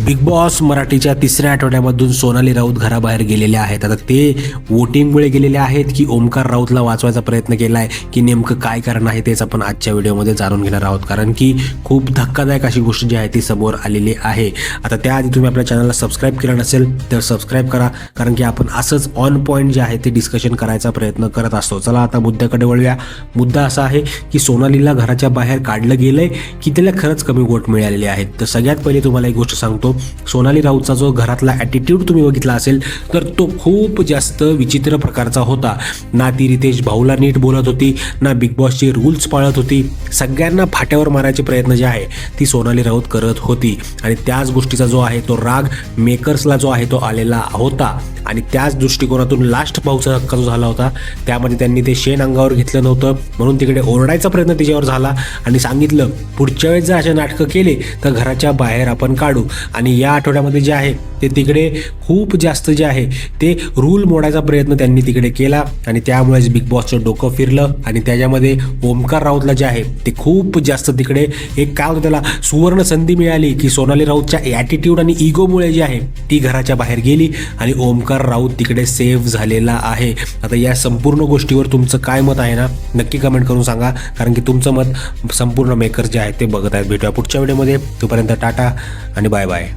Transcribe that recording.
Big boss मराठीच्या तिसऱ्या आठवड्यामधून सोनाली राऊत घराबाहेर गेलेले आहेत. आता ते वोटिंगमुळे गेलेले आहेत की ओमकार राऊतला वाचवायचा प्रयत्न केला आहे की नेमकं काय कारण आहे तेच आपण आजच्या व्हिडिओमध्ये जाणून घेणार आहोत. कारण की खूप धक्कादायक अशी गोष्ट जी आहे ती समोर आलेली आहे. आता त्याआधी तुम्ही आपल्या चॅनलला सबस्क्राईब केलं नसेल तर सबस्क्राईब करा, कारण की आपण असंच ऑन पॉईंट जे आहे ते डिस्कशन करायचा प्रयत्न करत असतो. चला आता मुद्द्याकडे वळूया. मुद्दा असा आहे की सोनालीला घराच्या बाहेर काढलं गेलंय की त्याला खरंच कमी वोट मिळालेले आहेत. तर सगळ्यात पहिले तुम्हाला एक गोष्ट सांगतो, सोनाली राऊतचा जो घरातला ॲटिट्यूड तुम्ही बघितला असेल तर तो खूप जास्त विचित्र प्रकारचा होता. ना ती रितेश भाऊला नीट बोलत होती, ना बिग बॉसचे रूल्स पाळत होती. सगळ्यांना फाट्यावर मारायचे प्रयत्न जे आहे ती सोनाली राऊत करत होती. आणि त्याच गोष्टीचा जो आहे तो राग मेकर्सला जो आहे तो आलेला होता. आणि त्याच दृष्टिकोनातून लास्ट भाऊचा हक्का जो झाला होता त्यामध्ये त्यांनी ते शेण अंगावर घेतलं नव्हतं, म्हणून तिकडे ओरडायचा प्रयत्न तिच्यावर झाला आणि सांगितलं पुढच्या वेळेस जर असे नाटकं केले तर घराच्या बाहेर आपण काढू. आणि या आठवड्यामध्ये जे आहे ते तिकडे खूप जास्त जे आहे ते रूल मोडायचा प्रयत्न त्यांनी तिकडे केला आणि त्यामुळेच बिग बॉसचं डोकं फिरलं. आणि त्याच्यामध्ये ओमकार राऊतला जे आहे ते खूप जास्त तिकडे एक काय होतं त्याला सुवर्ण संधी मिळाली की सोनाली राऊतच्या ॲटिट्यूड आणि इगोमुळे जी आहे ती घराच्या बाहेर गेली आणि ओमकार राऊत तिकडे सेव्ह झालेला आहे. आता या संपूर्ण गोष्टीवर तुमचं काय मत आहे ना नक्की कमेंट करून सांगा, कारण की तुमचं मत संपूर्ण मेकर्स जे आहेत ते बघत आहेत. भेटूया पुढच्या व्हिडिओमध्ये. तोपर्यंत टाटा आणि बाय बाय.